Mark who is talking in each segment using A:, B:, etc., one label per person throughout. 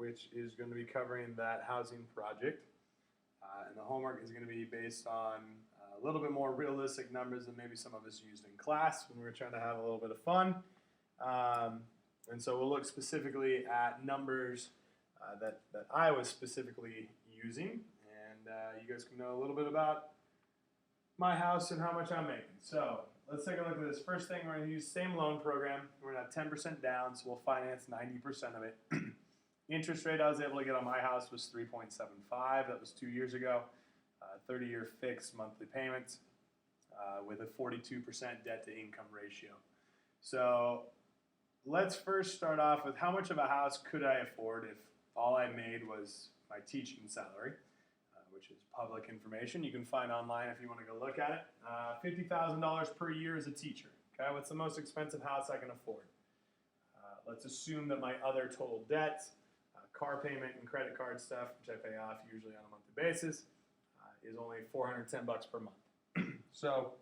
A: which is going to be covering that housing project. And the homework is going to be based on a little bit more realistic numbers than maybe some of us used in class when we were trying to have a little bit of fun. And so we'll look specifically at numbers that I was specifically using, and you guys can know a little bit about my house and how much I'm making. So let's take a look at this. First thing, we're going to use the same loan program. We're going to have 10% down, so we'll finance 90% of it. Interest rate I was able to get on my house was 3.75. That was 2 years ago. 30-year fixed monthly payments with a 42% debt to income ratio. So let's first start off with how much of a house could I afford if all I made was my teaching salary, which is public information. You can find online if you want to go look at it. $50,000 per year as a teacher. Okay, what's the most expensive house I can afford? Let's assume that my other total debts, car payment and credit card stuff, which I pay off usually on a monthly basis, is only $410 per month. So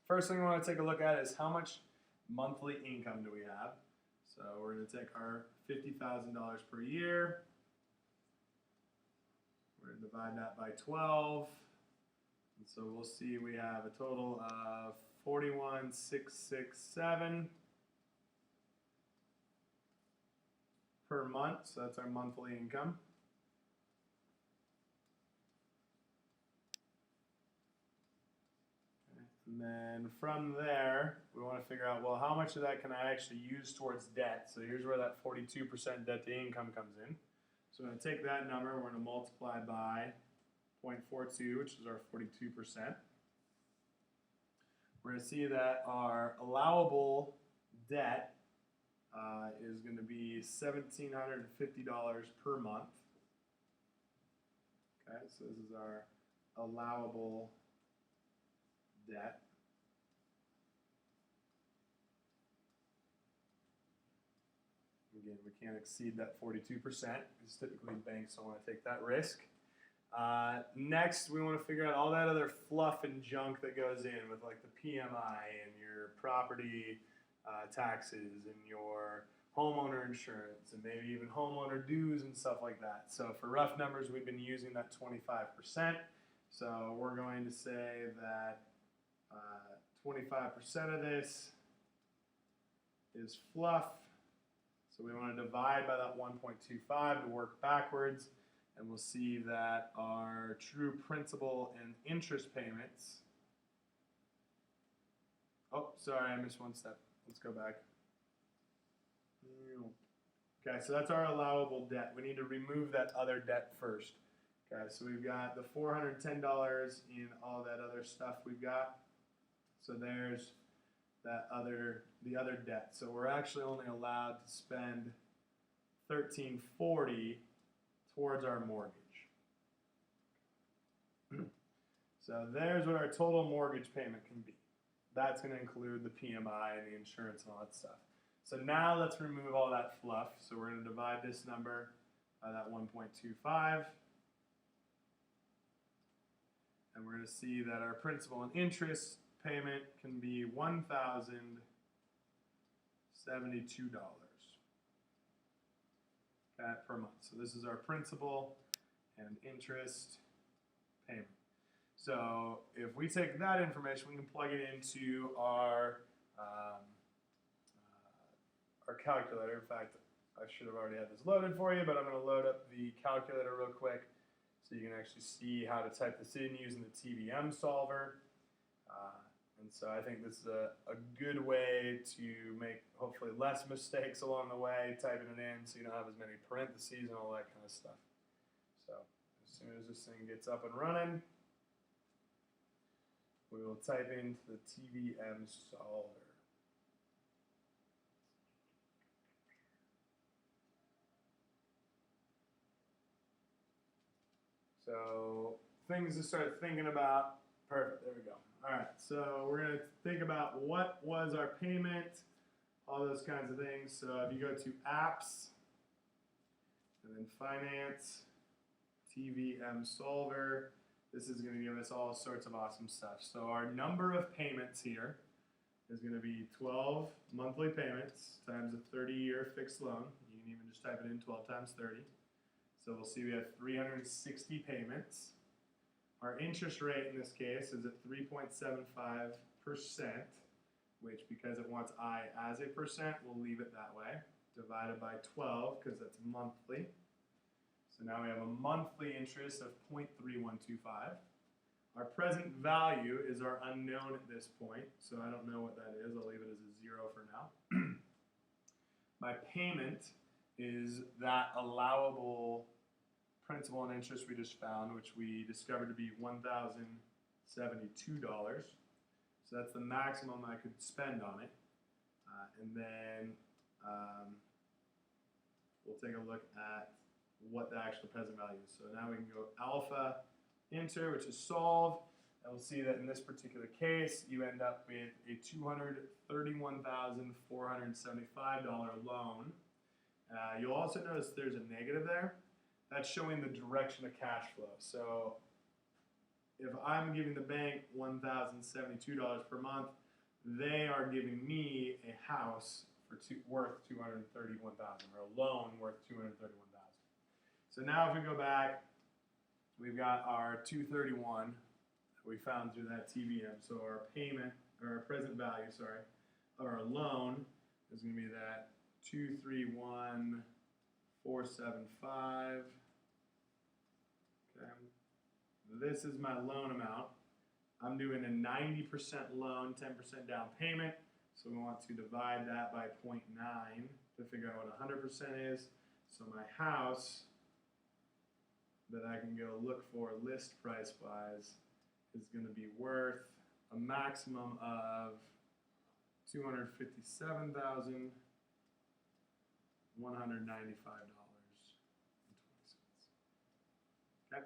A: first thing we want to take a look at is how much monthly income do we have. So we're going to take our $50,000 per year. We're going to divide that by 12. And so we'll see we have a total of 41,667 per month. So that's our monthly income. And then from there, we want to figure out, well, how much of that can I actually use towards debt? So here's where that 42% debt to income comes in. So we're going to take that number, we're going to multiply by 0.42, which is our 42%. We're going to see that our allowable debt is going to be $1,750 per month. Okay, so this is our allowable debt. Again, we can't exceed that 42%, because typically banks don't want to take that risk. Next, we want to figure out all that other fluff and junk that goes in with like the PMI and your property taxes and your homeowner insurance and maybe even homeowner dues and stuff like that. So for rough numbers, we've been using that 25%. So we're going to say that 25% of this is fluff. So we want to divide by that 1.25 to work backwards, and we'll see that our true principal and interest payments. Oh, sorry, I missed one step. Let's go back. Okay, so that's our allowable debt. We need to remove that other debt first. Okay, so we've got the $410 in all that other stuff we've got. So there's the other debt. So we're actually only allowed to spend $1,340 towards our mortgage. So there's what our total mortgage payment can be. That's going to include the PMI and the insurance and all that stuff. So now let's remove all that fluff. So we're going to divide this number by that 1.25. And we're going to see that our principal and interest payment can be $1,072 per month. So this is our principal and interest payment. So if we take that information, we can plug it into our calculator. In fact, I should have already had this loaded for you, but I'm going to load up the calculator real quick so you can actually see how to type this in using the TVM solver. And so I think this is a good way to make hopefully less mistakes along the way, typing it in so you don't have as many parentheses and all that kind of stuff. So as soon as this thing gets up and running, we will type into the TVM solver. So things to start thinking about. Perfect, there we go. All right, so we're going to think about what was our payment, all those kinds of things. So if you go to apps, and then finance, TVM solver, this is going to give us all sorts of awesome stuff. So our number of payments here is going to be 12 monthly payments times a 30-year fixed loan. You can even just type it in 12 times 30. So we'll see we have 360 payments. Our interest rate in this case is at 3.75%, which because it wants I as a percent, we'll leave it that way, divided by 12 because that's monthly. So now we have a monthly interest of 0.3125. Our present value is our unknown at this point, so I don't know what that is. I'll leave it as a 0 for now. My payment is that allowable principal and interest we just found, which we discovered to be $1,072. So that's the maximum I could spend on it. And then we'll take a look at what the actual present value is. So now we can go alpha, enter, which is solve. And we'll see that in this particular case, you end up with a $231,475 loan. You'll also notice there's a negative there. That's showing the direction of cash flow. So if I'm giving the bank $1,072 per month, they are giving me a house for worth $231,000, or a loan worth $231,000. So now if we go back, we've got our 231 that we found through that TVM. So our payment, or our present value, sorry, of our loan is going to be that 231,475. Okay. This is my loan amount. I'm doing a 90% loan, 10% down payment. So we want to divide that by 0.9 to figure out what 100% is. So my house that I can go look for list price wise is going to be worth a maximum of $257,195.20. Okay,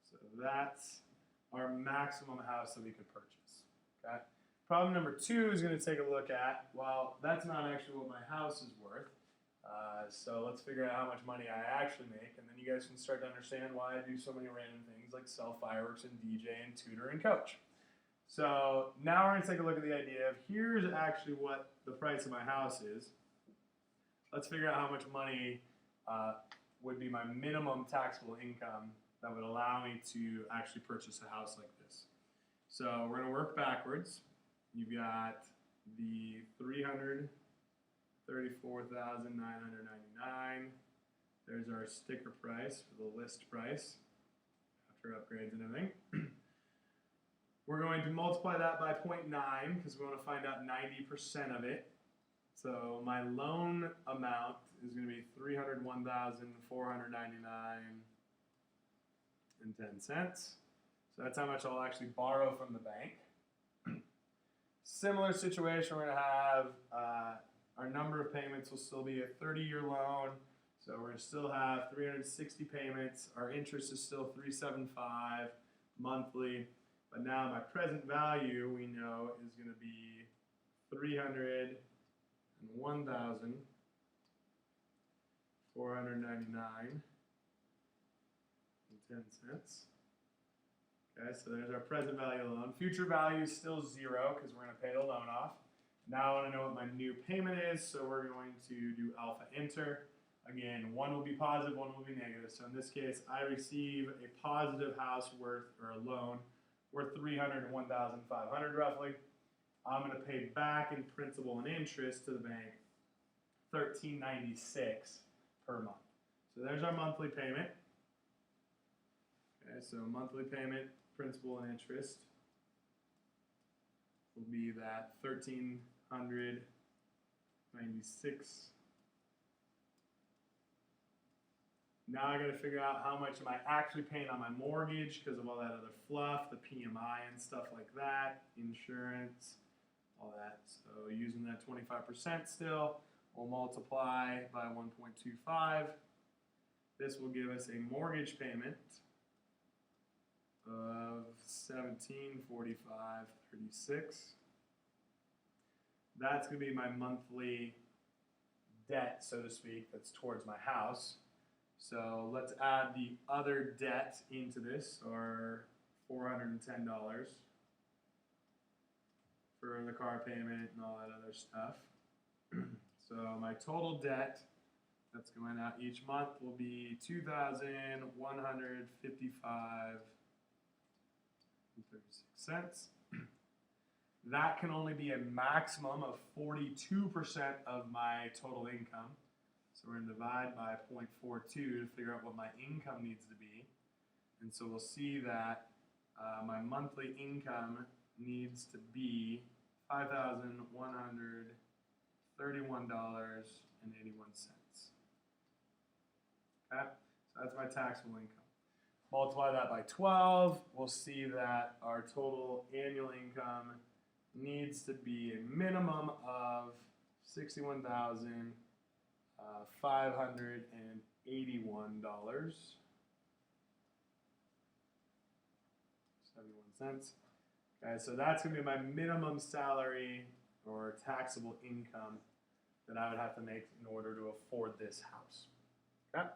A: so that's our maximum house that we could purchase. Okay, problem number 2 is going to take a look at, well, that's not actually what my house is worth. So let's figure out how much money I actually make, and then you guys can start to understand why I do so many random things like sell fireworks and DJ and tutor and coach. So now we're going to take a look at the idea of here's actually what the price of my house is. Let's figure out how much money would be my minimum taxable income that would allow me to actually purchase a house like this. So we're going to work backwards. You've got the $334,999. There's our sticker price for the list price after upgrades and everything. We're going to multiply that by 0.9 because we want to find out 90% of it. So my loan amount is going to be $301,499.10. So that's how much I'll actually borrow from the bank. Similar situation, we're going to have our number of payments will still be a 30-year loan. So we're going to still have 360 payments. Our interest is still $375 monthly. But now my present value, we know, is going to be $301,499.10. Okay, so there's our present value loan. Future value is still 0 because we're going to pay the loan off. Now I want to know what my new payment is, so we're going to do alpha enter. Again, one will be positive, one will be negative. So in this case, I receive a positive house worth, or a loan, worth $301,500 roughly. I'm going to pay back in principal and interest to the bank $1,396 per month. So there's our monthly payment. Okay, so monthly payment, principal and interest will be that $1,396. Now I got to figure out how much am I actually paying on my mortgage because of all that other fluff, the PMI and stuff like that, insurance, all that. So using that 25% still, we'll multiply by 1.25. This will give us a mortgage payment of $1,745.36. That's going to be my monthly debt, so to speak, that's towards my house. So let's add the other debt into this, or $410 for the car payment and all that other stuff. So my total debt that's going out each month will be $2,155.36. That can only be a maximum of 42% of my total income. So we're going to divide by 0.42 to figure out what my income needs to be. And so we'll see that my monthly income needs to be $5,131.81. Okay, so that's my taxable income. Multiply that by 12, we'll see that our total annual income needs to be a minimum of $61,581.71. Okay, so that's going to be my minimum salary or taxable income that I would have to make in order to afford this house. Okay?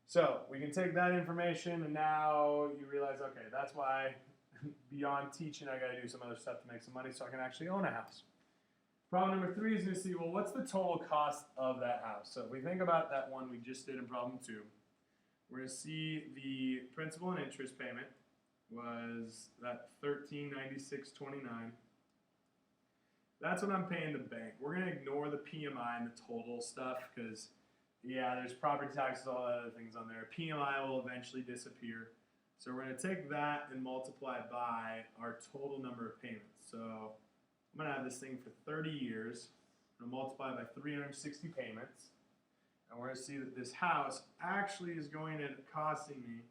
A: So we can take that information and now you realize, okay, that's why beyond teaching I got to do some other stuff to make some money so I can actually own a house. Problem number 3 is going to see, well, what's the total cost of that house? So if we think about that one we just did in problem 2, we're going to see the principal and interest payment was that $1,396.29. That's what I'm paying the bank. We're going to ignore the PMI and the total stuff because, yeah, there's property taxes, all that other things on there. PMI will eventually disappear. So we're going to take that and multiply by our total number of payments. So I'm going to have this thing for 30 years. I'm going to multiply by 360 payments. And we're going to see that this house actually is going to end up costing me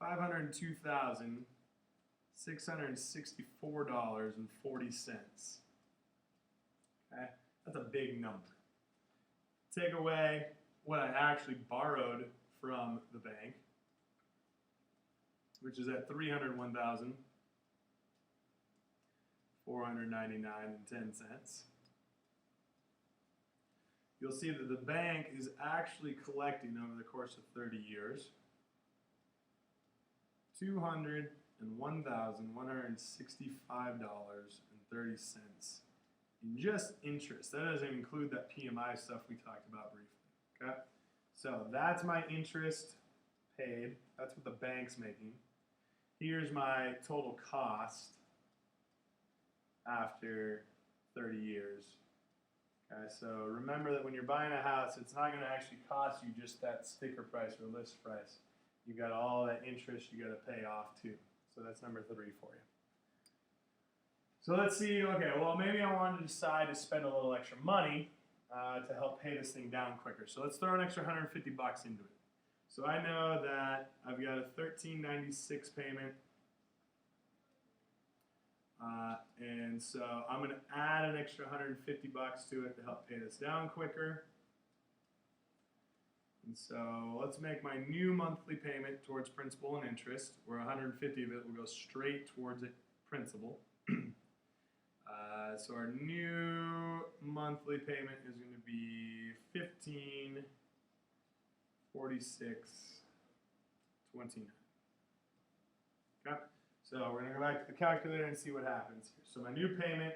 A: $502,664.40. Okay, that's a big number. Take away what I actually borrowed from the bank, which is at $301,499.10. You'll see that the bank is actually collecting over the course of 30 years $201,165.30 in just interest. That doesn't include that PMI stuff we talked about briefly. Okay, so that's my interest paid. That's what the bank's making. Here's my total cost after 30 years. Okay, so remember that when you're buying a house, it's not going to actually cost you just that sticker price or list price. You've got all that interest you got to pay off too. So that's number 3 for you. So let's see, okay, well maybe I want to decide to spend a little extra money to help pay this thing down quicker. So let's throw an extra $150 into it. So I know that I've got a $1,396 payment. And so I'm going to add an extra $150 to it to help pay this down quicker. And so let's make my new monthly payment towards principal and interest, where 150 of it will go straight towards it principal. So our new monthly payment is going to be $1,546.29. Okay. So we're going to go back to the calculator and see what happens here. So my new payment,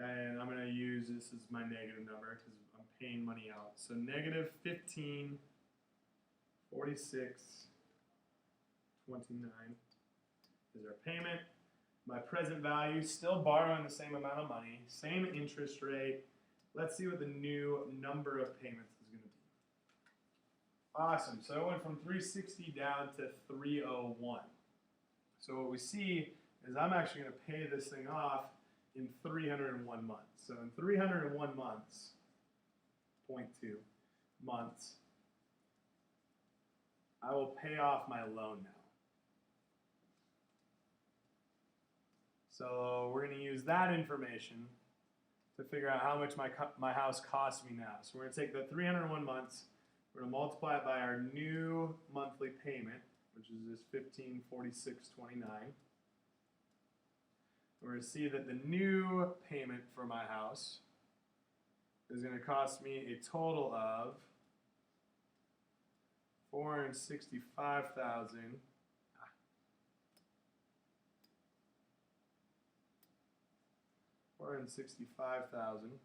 A: and I'm going to use this as my negative number because I'm paying money out. So negative $1,546.29 is our payment. My present value, still borrowing the same amount of money, same interest rate. Let's see what the new number of payments is going to be. Awesome. So it went from 360 down to 301. So what we see is I'm actually going to pay this thing off in 301 months. So in 301 months, 0.2 months, I will pay off my loan now. So we're going to use that information to figure out how much my house costs me now. So we're going to take the 301 months, we're going to multiply it by our new monthly payment, which is this $1,546.29. We're going to see that the new payment for my house is going to cost me a total of $465,664.40.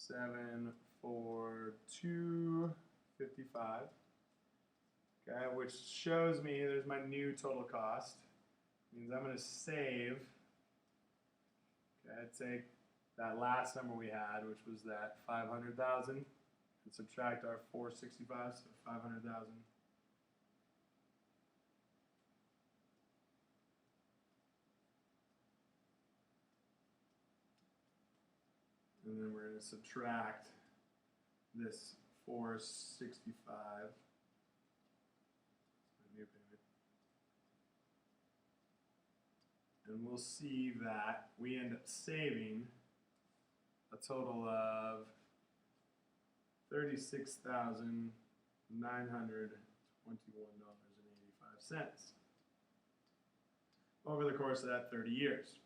A: 74255. Okay, which shows me there's my new total cost. Means I'm going to save. Okay, I'd take that last number we had, which was that 500,000, and subtract our 465, so 500,000. And then we're going to subtract this 465. New payment. And we'll see that we end up saving a total of $36,921.85 over the course of that 30 years.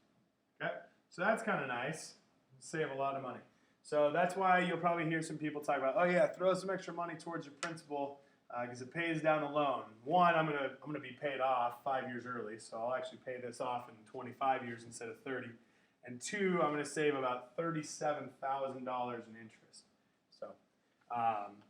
A: Okay, so that's kind of nice. Save a lot of money. So that's why you'll probably hear some people talk about, oh yeah, throw some extra money towards your principal because it pays down the loan. One, I'm gonna be paid off 5 years early, so I'll actually pay this off in 25 years instead of 30. And two, I'm gonna save about $37,000 in interest. So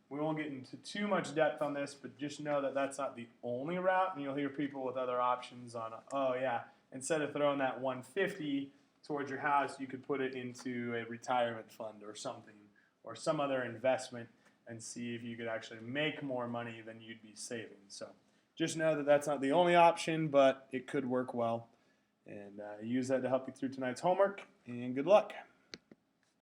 A: we won't get into too much depth on this, but just know that that's not the only route. And you'll hear people with other options on, oh yeah, instead of throwing that 150 towards your house, you could put it into a retirement fund or something, or some other investment, and see if you could actually make more money than you'd be saving. So just know that that's not the only option, but it could work well. And use that to help you through tonight's homework, and good luck.